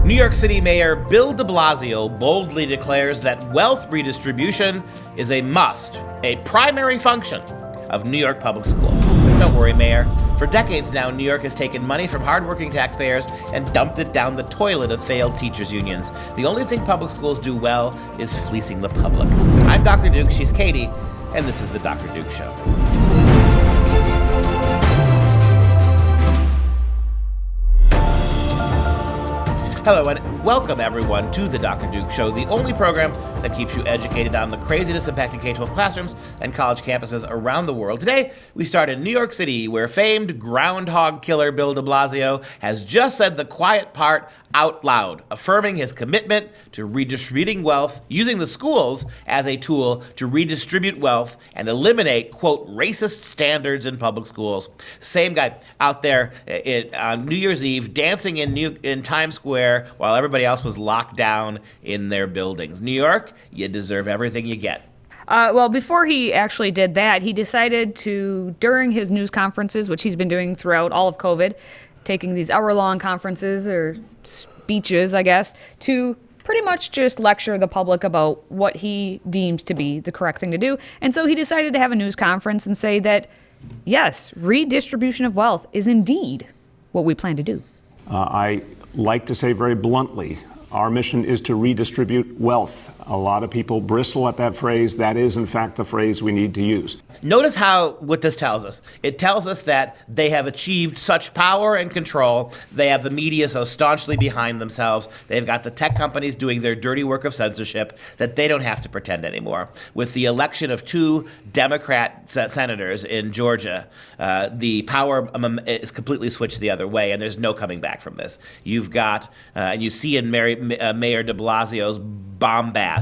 New York City Mayor Bill de Blasio boldly declares that wealth redistribution is a must, a primary function of New York public schools. Don't worry, Mayor. For decades now, New York has taken money from hardworking taxpayers and dumped it down the toilet of failed teachers' unions. The only thing public schools do well is fleecing the public. I'm Dr. Duke, she's Katie, and this is The Dr. Duke Show. Hello and welcome everyone to the Dr. Duke Show, the only program that keeps you educated on the craziness impacting K-12 classrooms and college campuses around the world. Today, we start in New York City, where famed groundhog killer Bill de Blasio has just said the quiet part out loud, affirming his commitment to redistributing wealth, using the schools as a tool to redistribute wealth and eliminate, quote, racist standards in public schools. Same guy out there on New Year's Eve dancing in Times Square while everybody else was locked down in their buildings. New York, you deserve everything you get. Well, before he actually did that, he decided to, during his news conferences, which he's been doing throughout all of COVID, taking these hour-long conferences or speeches, I guess, to pretty much just lecture the public about what he deems to be the correct thing to do. And so he decided to have a news conference and say that, yes, redistribution of wealth is indeed what we plan to do. I like to say very bluntly, our mission is to redistribute wealth. A lot of people bristle at that phrase. That is, in fact, the phrase we need to use. Notice what this tells us. It tells us that they have achieved such power and control. They have the media so staunchly behind themselves. They've got the tech companies doing their dirty work of censorship that they don't have to pretend anymore. With the election of two Democrat senators in Georgia, the power is completely switched the other way, and there's no coming back from this. You've got, and you see in Mayor de Blasio's bombast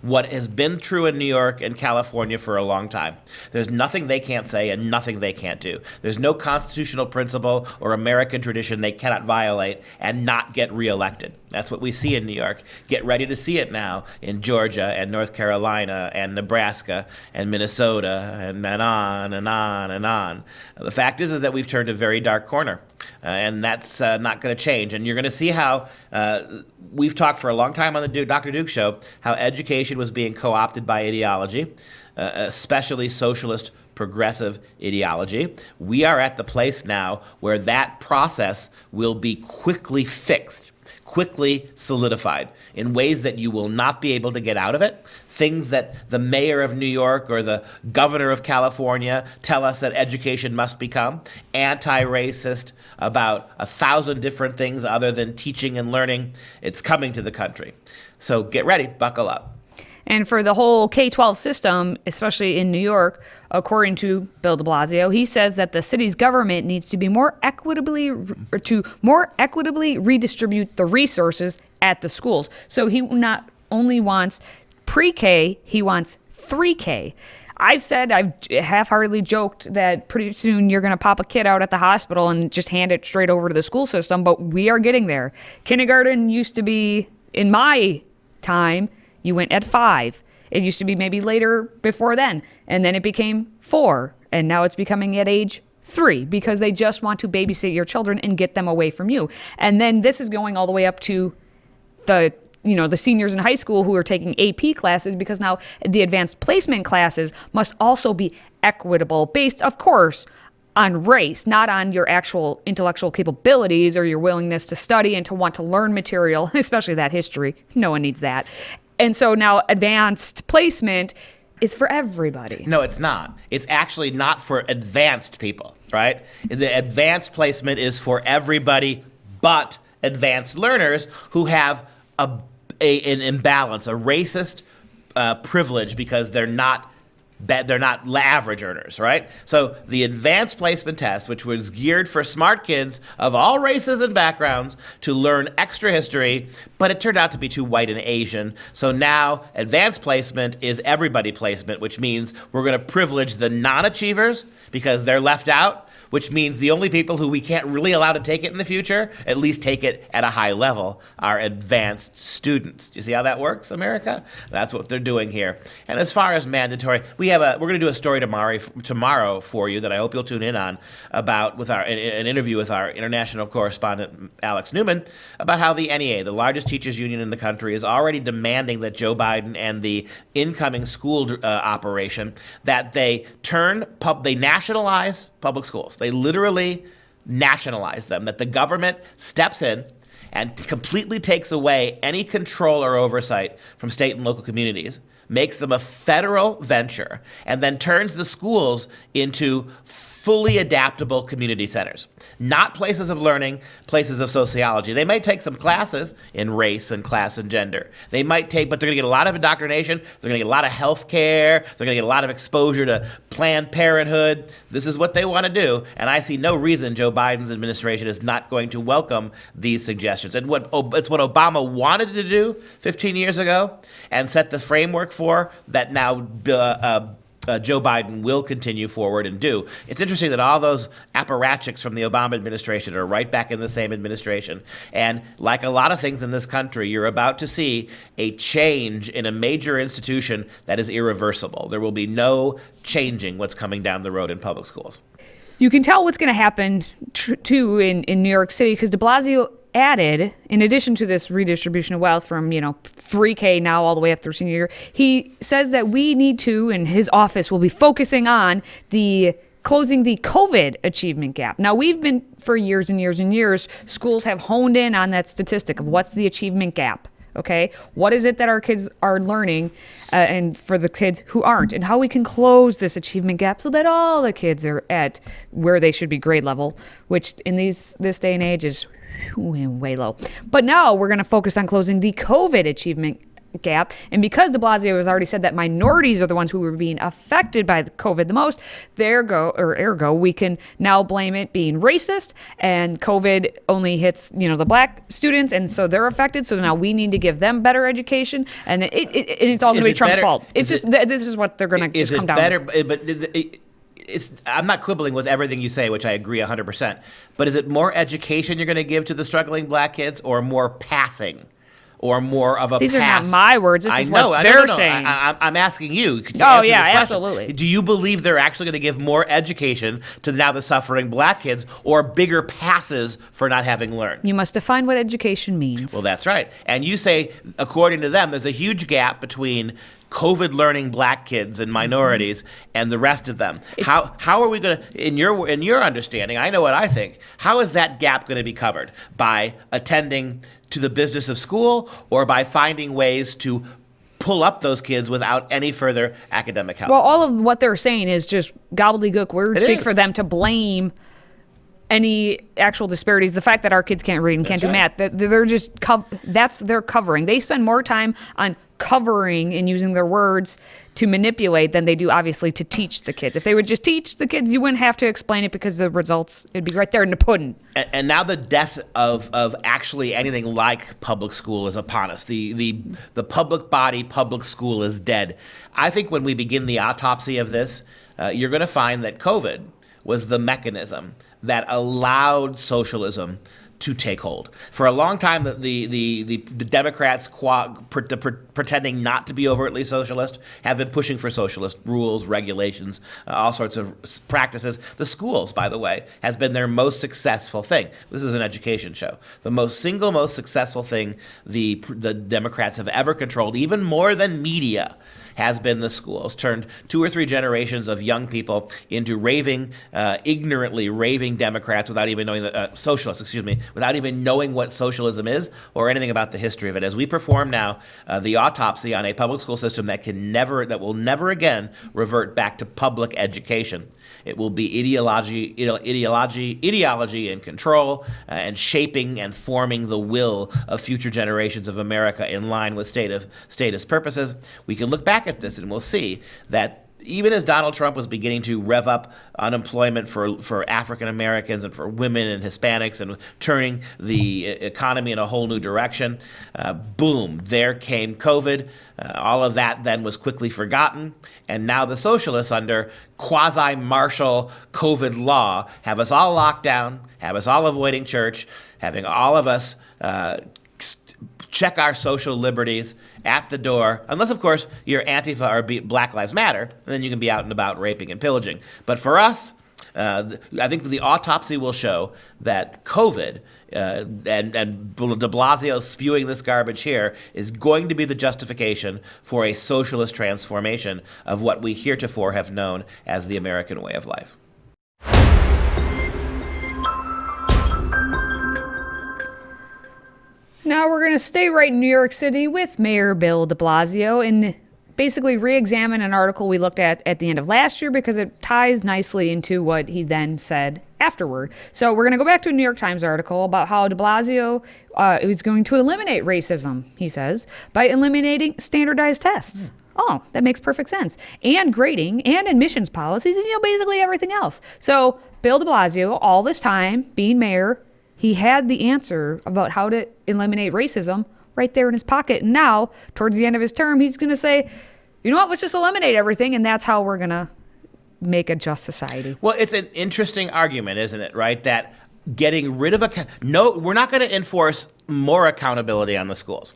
what has been true in New York and California for a long time. There's nothing they can't say and nothing they can't do. There's no constitutional principle or American tradition they cannot violate and not get reelected. That's what we see in New York. Get ready to see it now in Georgia and North Carolina and Nebraska and Minnesota and on and on and on. The fact is that we've turned a very dark corner. And that's not going to change. And you're going to see how we've talked for a long time on the Dr. Duke Show how education was being co-opted by ideology, especially socialist progressive ideology. We are at the place now where that process will be quickly fixed, quickly solidified in ways that you will not be able to get out of it. Things that the mayor of New York or the governor of California tell us that education must become, anti-racist, about 1,000 different things other than teaching and learning. It's coming to the country. So get ready, buckle up. And for the whole K-12 system, especially in New York, according to Bill de Blasio, he says that the city's government needs to be more equitably redistribute the resources at the schools. So he not only wants pre-K, he wants 3K. I've half-heartedly joked that pretty soon you're going to pop a kid out at the hospital and just hand it straight over to the school system, but we are getting there. Kindergarten used to be, in my time, you went at 5. It used to be maybe later before then, and then it became 4, and now it's becoming at age 3 because they just want to babysit your children and get them away from you. And then this is going all the way up to the seniors in high school who are taking AP classes, because now the advanced placement classes must also be equitable, based, of course, on race, not on your actual intellectual capabilities or your willingness to study and to want to learn material, especially that history. No one needs that. And so now advanced placement is for everybody. No, it's not. It's actually not for advanced people, right? The advanced placement is for everybody but advanced learners who have an imbalance, a racist privilege, because they're not average earners, right? So the advanced placement test, which was geared for smart kids of all races and backgrounds to learn extra history, but it turned out to be too white and Asian. So now advanced placement is everybody placement, which means we're going to privilege the non-achievers because they're left out. which means the only people who we can't really allow to take it in the future, at least take it at a high level, are advanced students. Do you see how that works, America? That's what they're doing here. And as far as mandatory, we're going to do a story tomorrow for you that I hope you'll tune in on about an interview with our international correspondent Alex Newman about how the NEA, the largest teachers union in the country, is already demanding that Joe Biden and the incoming school operation that they nationalize public schools. They literally nationalize them, that the government steps in and completely takes away any control or oversight from state and local communities, makes them a federal venture, and then turns the schools into fully adaptable community centers, not places of learning, places of sociology. They might take some classes in race and class and gender. But they're going to get a lot of indoctrination. They're going to get a lot of health care. They're going to get a lot of exposure to Planned Parenthood. This is what they want to do, and I see no reason Joe Biden's administration is not going to welcome these suggestions. And it's what Obama wanted to do 15 years ago and set the framework for that now Joe Biden will continue forward and do. It's interesting that all those apparatchiks from the Obama administration are right back in the same administration. And like a lot of things in this country, you're about to see a change in a major institution that is irreversible. There will be no changing what's coming down the road in public schools. You can tell what's going to happen, too, in New York City, because de Blasio added, in addition to this redistribution of wealth from, 3K now all the way up through senior year, he says that we need to, and his office will be focusing on closing the COVID achievement gap. Now, we've been, for years and years and years, schools have honed in on that statistic of what's the achievement gap. Okay, what is it that our kids are learning, and for the kids who aren't, and how we can close this achievement gap so that all the kids are at where they should be grade level, which in this day and age is way low. But now we're going to focus on closing the COVID achievement gap. And because de Blasio has already said that minorities are the ones who were being affected by the COVID the most, ergo, we can now blame it being racist, and COVID only hits, the black students, and so they're affected. So now we need to give them better education, and it's all going to be Trump's fault. It's just this is what they're going to just come down. I'm not quibbling with everything you say, which I agree 100%. But is it more education you're going to give to the struggling black kids, or more passing? Or more of a These pass. are not my words. This is what they're saying. I'm asking you. Oh, yeah, absolutely. Do you believe they're actually going to give more education to now the suffering black kids, or bigger passes for not having learned? You must define what education means. Well, that's right. And you say, according to them, there's a huge gap between COVID learning black kids and minorities and the rest of them. How are we going to, in your understanding, I know what I think, how is that gap going to be covered? By attending to the business of school, or by finding ways to pull up those kids without any further academic help? Well, all of what they're saying is just gobbledygook words for them to blame any actual disparities. The fact that our kids can't read and can't do math, they're just that's their covering. They spend more time on covering and using their words to manipulate than they do, obviously, to teach the kids. If they would just teach the kids, you wouldn't have to explain it, because the results, it'd be right there in the pudding. And now the death of actually anything like public school is upon us. The public body, public school is dead. I think when we begin the autopsy of this, you're going to find that COVID was the mechanism that allowed socialism to take hold. For a long time, the Democrats, pretending not to be overtly socialist, have been pushing for socialist rules, regulations, all sorts of practices. The schools, by the way, has been their most successful thing. This is an education show. The single most successful thing the Democrats have ever controlled, even more than media, has been the schools. Turned 2 or 3 generations of young people into ignorantly raving Democrats without even knowing socialists, without even knowing what socialism is or anything about the history of it. As we perform now the autopsy on a public school system that will never again revert back to public education. It will be ideology and control, and shaping and forming the will of future generations of America in line with statist purposes. We can look back at this and we'll see that even as Donald Trump was beginning to rev up unemployment for African Americans and for women and Hispanics and turning the economy in a whole new direction, boom, there came COVID. All of that then was quickly forgotten. And now the socialists, under quasi-martial COVID law, have us all locked down, have us all avoiding church, having all of us check our social liberties at the door, unless, of course, you're Antifa or Black Lives Matter, and then you can be out and about raping and pillaging. But for us, I think the autopsy will show that COVID and de Blasio spewing this garbage here is going to be the justification for a socialist transformation of what we heretofore have known as the American way of life. Now we're going to stay right in New York City with Mayor Bill de Blasio and basically re-examine an article we looked at the end of last year because it ties nicely into what he then said afterward. So we're going to go back to a New York Times article about how de Blasio is going to eliminate racism, he says, by eliminating standardized tests. Oh, that makes perfect sense. And grading and admissions policies and, basically everything else. So Bill de Blasio, all this time being mayor, he had the answer about how to eliminate racism right there in his pocket. And now, towards the end of his term, he's going to say, you know what, let's just eliminate everything, and that's how we're going to make a just society. Well, it's an interesting argument, isn't it, right? That getting rid of we're not going to enforce more accountability on the schools.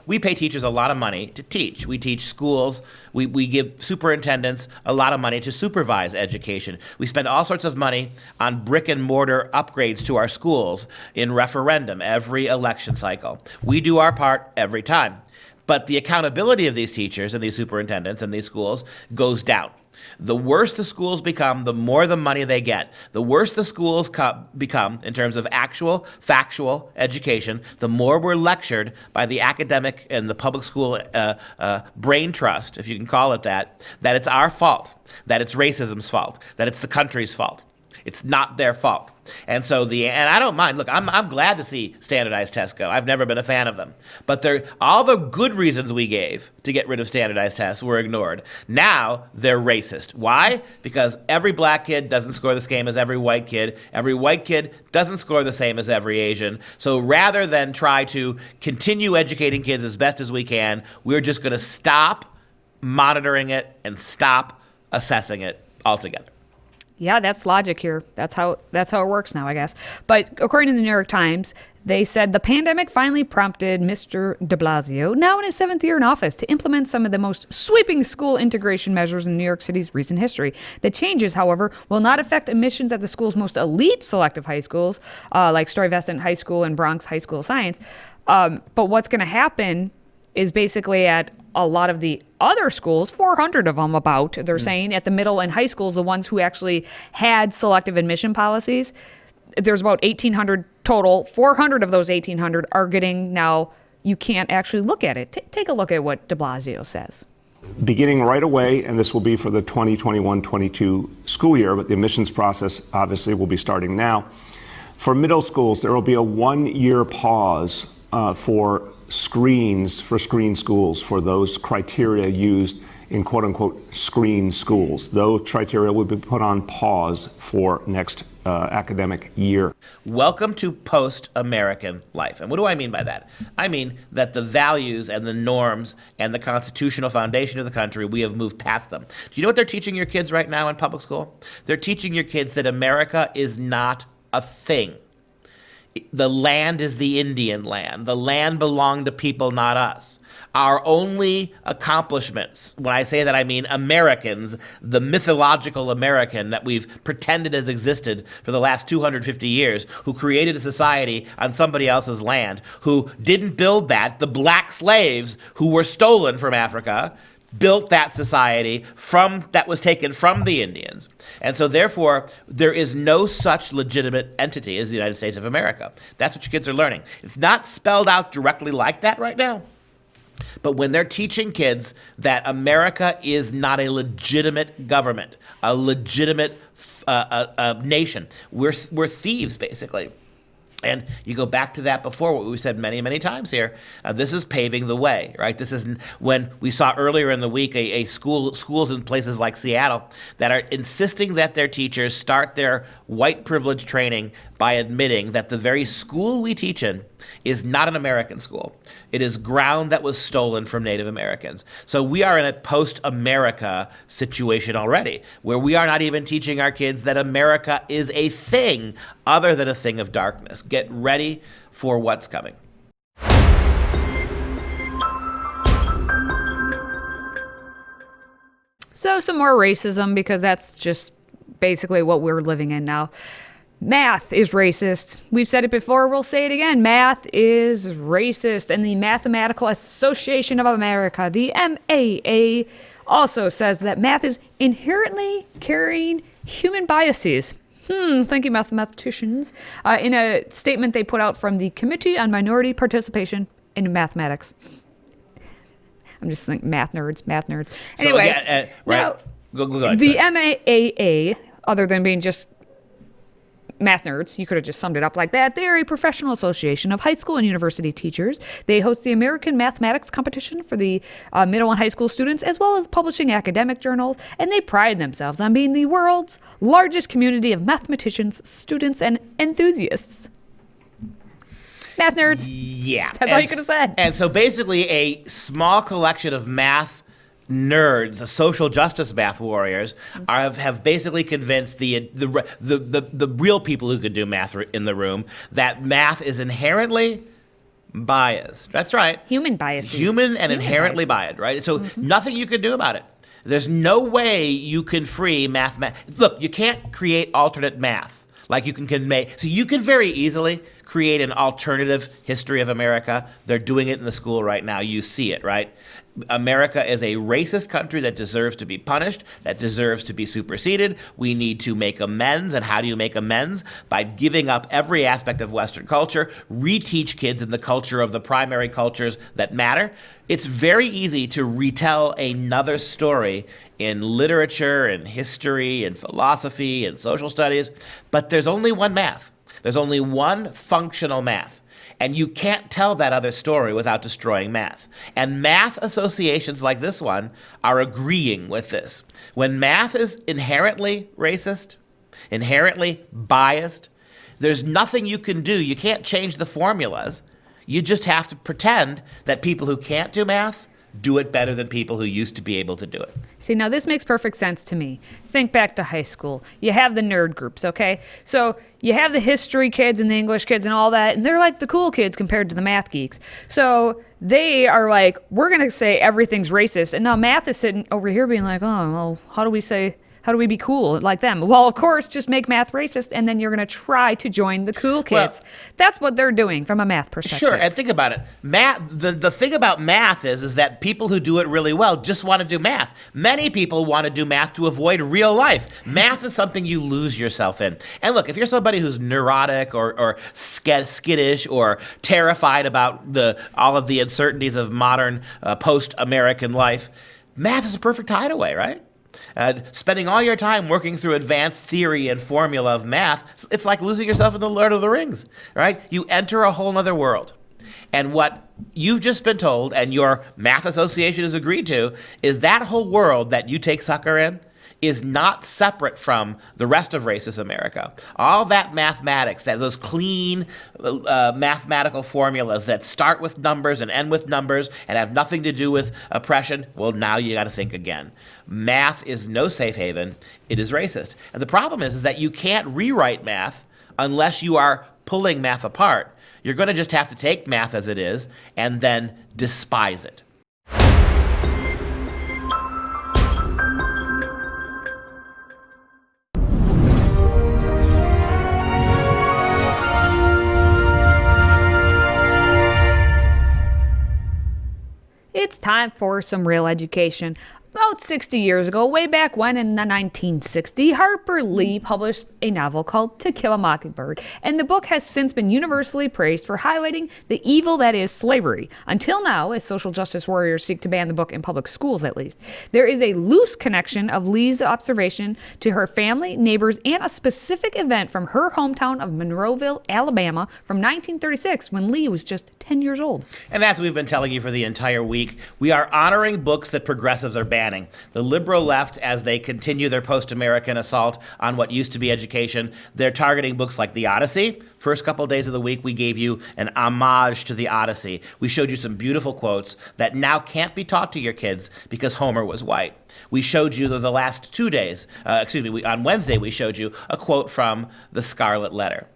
We pay teachers a lot of money to teach. We teach schools. We give superintendents a lot of money to supervise education. We spend all sorts of money on brick and mortar upgrades to our schools in referendum every election cycle. We do our part every time. But the accountability of these teachers and these superintendents and these schools goes down. The worse the schools become, the more the money they get. The worse the schools become in terms of actual, factual education, the more we're lectured by the academic and the public school brain trust, if you can call it that it's our fault, that it's racism's fault, that it's the country's fault. It's not their fault. And so and I don't mind. Look, I'm glad to see standardized tests go. I've never been a fan of them. But all the good reasons we gave to get rid of standardized tests were ignored. Now they're racist. Why? Because every black kid doesn't score the same as every white kid. Every white kid doesn't score the same as every Asian. So rather than try to continue educating kids as best as we can, we're just going to stop monitoring it and stop assessing it altogether. Yeah, that's logic here. That's how it works now, I guess. But according to the New York Times, they said the pandemic finally prompted Mr. de Blasio, now in his 7th year in office, to implement some of the most sweeping school integration measures in New York City's recent history. The changes, however, will not affect admissions at the school's most elite selective high schools, like Stuyvesant High School and Bronx High School of Science. But what's going to happen is basically at a lot of the other schools, 400 of them they're saying, at the middle and high schools, the ones who actually had selective admission policies, there's about 1,800 total. 400 of those 1,800 are getting now, you can't actually look at it. Take a look at what de Blasio says. Beginning right away, and this will be for the 2021-22 school year, but the admissions process obviously will be starting now. For middle schools, there will be a 1-year pause for screen schools, for those criteria used in quote-unquote screen schools. Those criteria will be put on pause for next academic year. Welcome to post-American life. And what do I mean by that? I mean that the values and the norms and the constitutional foundation of the country, we have moved past them. Do you know what they're teaching your kids right now in public school? They're teaching your kids that America is not a thing. The land is the Indian land. The land belonged to people, not us. Our only accomplishments, when I say that, I mean Americans, the mythological American that we've pretended has existed for the last 250 years, who created a society on somebody else's land, who didn't build that. The black slaves who were stolen from Africa built that society that was taken from the Indians. And so therefore, there is no such legitimate entity as the United States of America. That's what your kids are learning. It's not spelled out directly like that right now. But when they're teaching kids that America is not a legitimate government, a legitimate nation, we're thieves, basically. And you go back to that before, what we said many, many times here. This is paving the way, right? This is when we saw earlier in the week schools in places like Seattle that are insisting that their teachers start their white privilege training by admitting that the very school we teach in is not an American school. It is ground that was stolen from Native Americans. So we are in a post-America situation already, where we are not even teaching our kids that America is a thing other than a thing of darkness. Get ready for what's coming. So some more racism, because that's just basically what we're living in now. Math is racist. We've said it before, we'll say it again. Math is racist. And the Mathematical Association of America, the MAA, also says that math is inherently carrying human biases. Thank you, mathematicians. In a statement they put out from the Committee on Minority Participation in Mathematics. I'm just thinking math nerds. Anyway, right. Go ahead. The MAAA, other than being just math nerds, you could have just summed it up like that. They are a professional association of high school and university teachers. They host the American Mathematics Competition for the middle and high school students, as well as publishing academic journals, and they pride themselves on being the world's largest community of mathematicians, students, and enthusiasts. Math nerds. Yeah. That's all you could have said. And so basically a small collection of math nerds, social justice math warriors, have basically convinced the real people who could do math in the room that math is inherently biased. That's right. Human biases. Human and inherently biased, right? So nothing you can do about it. There's no way you can free math. Look, you can't create alternate math like you can make. So you can very easily create an alternative history of America. They're doing it in the school right now. You see it, right? America is a racist country that deserves to be punished, that deserves to be superseded. We need to make amends. And how do you make amends? By giving up every aspect of Western culture, reteach kids in the culture of the primary cultures that matter. It's very easy to retell another story in literature and history and philosophy and social studies, but there's only one math. There's only one functional math. And you can't tell that other story without destroying math. And math associations like this one are agreeing with this. When math is inherently racist, inherently biased, there's nothing you can do. You can't change the formulas. You just have to pretend that people who can't do math do it better than people who used to be able to do it. See, now this makes perfect sense to me. Think back to high school. You have the nerd groups, okay? So you have the history kids and the English kids and all that, and they're like the cool kids compared to the math geeks. So they are like, we're going to say everything's racist. And now math is sitting over here being like, oh, well, how do we be cool like them? Well, of course, just make math racist, and then you're going to try to join the cool kids. Well, that's what they're doing from a math perspective. Sure, and think about it. Math. The thing about math is that people who do it really well just want to do math. Many people want to do math to avoid real life. Math is something you lose yourself in. And look, if you're somebody who's neurotic or skittish or terrified about all of the uncertainties of modern post-American life, math is a perfect hideaway, right? Spending all your time working through advanced theory and formula of math, it's like losing yourself in the Lord of the Rings, right? You enter a whole other world. And what you've just been told and your math association has agreed to is that whole world that you take sucker in is not separate from the rest of racist America. All that mathematics, those clean mathematical formulas that start with numbers and end with numbers and have nothing to do with oppression, well, now you got to think again. Math is no safe haven. It is racist. And the problem is that you can't rewrite math unless you are pulling math apart. You're going to just have to take math as it is and then despise it. It's time for some real education. About 60 years ago, way back when in the 1960s, Harper Lee published a novel called To Kill a Mockingbird, and the book has since been universally praised for highlighting the evil that is slavery. Until now, as social justice warriors seek to ban the book in public schools at least. There is a loose connection of Lee's observation to her family, neighbors, and a specific event from her hometown of Monroeville, Alabama from 1936 when Lee was just 10 years old. And as we've been telling you for the entire week, we are honoring books that progressives are banning. The liberal left, as they continue their post-American assault on what used to be education, they're targeting books like The Odyssey. First couple days of the week, we gave you an homage to The Odyssey. We showed you some beautiful quotes that now can't be taught to your kids because Homer was white. We showed you the last 2 days, on Wednesday we showed you a quote from The Scarlet Letter.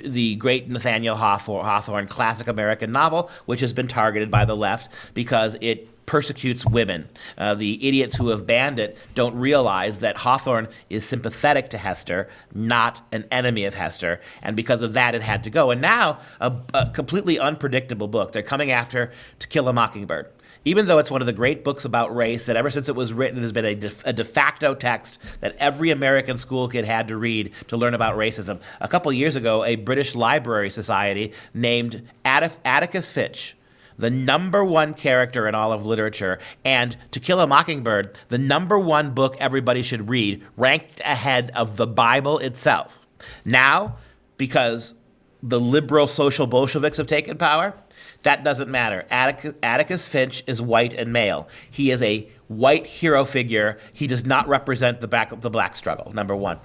The great Nathaniel Hawthorne classic American novel, which has been targeted by the left because it persecutes women. The idiots who have banned it don't realize that Hawthorne is sympathetic to Hester, not an enemy of Hester, and because of that it had to go. And now, a completely unpredictable book. They're coming after To Kill a Mockingbird. Even though it's one of the great books about race that ever since it was written has been a de facto text that every American school kid had to read to learn about racism. A couple years ago, a British Library Society named Atticus Finch the #1 character in all of literature, and To Kill a Mockingbird, the #1 book everybody should read, ranked ahead of the Bible itself. Now, because the liberal social Bolsheviks have taken power, that doesn't matter. Atticus Finch is white and male. He is a white hero figure. He does not represent the black struggle, #1.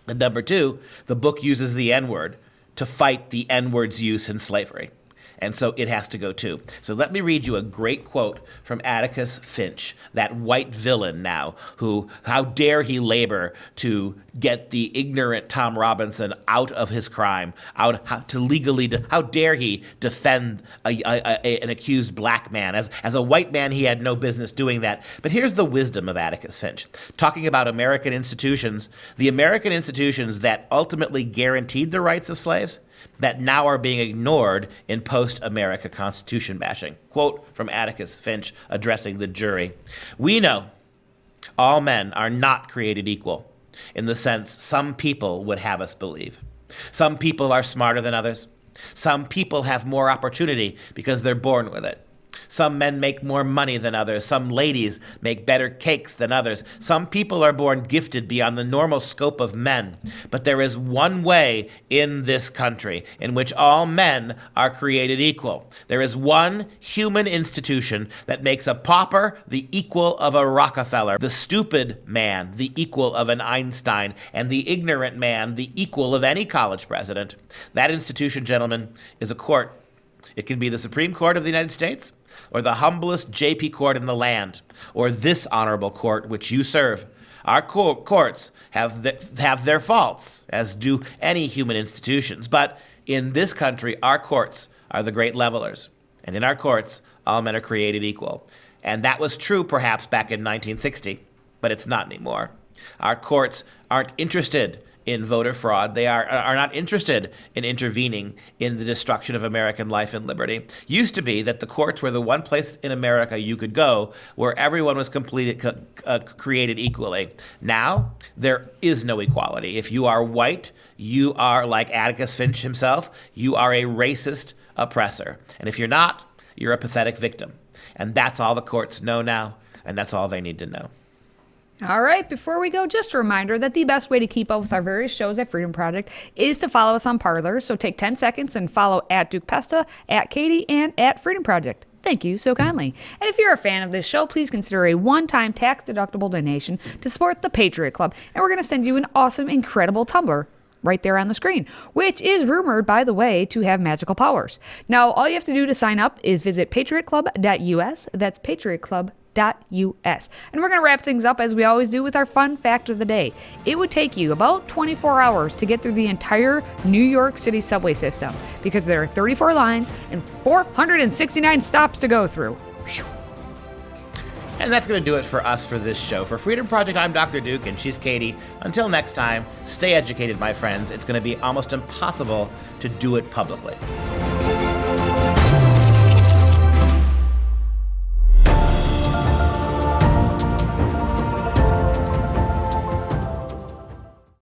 And #2, the book uses the N-word to fight the N-word's use in slavery. And so it has to go too. So let me read you a great quote from Atticus Finch, that white villain now, who, how dare he labor to get the ignorant Tom Robinson out of his crime, how dare he defend an accused black man. As a white man, he had no business doing that. But here's the wisdom of Atticus Finch. Talking about American institutions, the American institutions that ultimately guaranteed the rights of slaves, that now are being ignored in post-America Constitution bashing. Quote from Atticus Finch addressing the jury. "We know all men are not created equal in the sense some people would have us believe. Some people are smarter than others. Some people have more opportunity because they're born with it. Some men make more money than others. Some ladies make better cakes than others. Some people are born gifted beyond the normal scope of men. But there is one way in this country in which all men are created equal. There is one human institution that makes a pauper the equal of a Rockefeller, the stupid man the equal of an Einstein, and the ignorant man the equal of any college president. That institution, gentlemen, is a court. It can be the Supreme Court of the United States, or the humblest JP court in the land, or this honorable court which you serve. Our courts have their faults, as do any human institutions. But in this country, our courts are the great levelers. And in our courts, all men are created equal. And that was true perhaps back in 1960, but it's not anymore. Our courts aren't interested in voter fraud. They are not interested in intervening in the destruction of American life and liberty. Used to be that the courts were the one place in America you could go where everyone was created equally. Now, there is no equality. If you are white, you are, like Atticus Finch himself, you are a racist oppressor. And if you're not, you're a pathetic victim. And that's all the courts know now, and that's all they need to know. All right, before we go, just a reminder that the best way to keep up with our various shows at Freedom Project is to follow us on Parler. So take 10 seconds and follow at Duke Pesta, at Katie, and at Freedom Project. Thank you so kindly. And if you're a fan of this show, please consider a one-time tax-deductible donation to support the Patriot Club. And we're going to send you an awesome, incredible tumbler right there on the screen, which is rumored, by the way, to have magical powers. Now, all you have to do to sign up is visit patriotclub.us. That's patriotclub.us. And we're going to wrap things up as we always do with our fun fact of the day. It would take you about 24 hours to get through the entire New York City subway system because there are 34 lines and 469 stops to go through. Whew. And that's going to do it for us for this show. For Freedom Project, I'm Dr. Duke, and she's Katie. Until next time, stay educated, my friends. It's going to be almost impossible to do it publicly.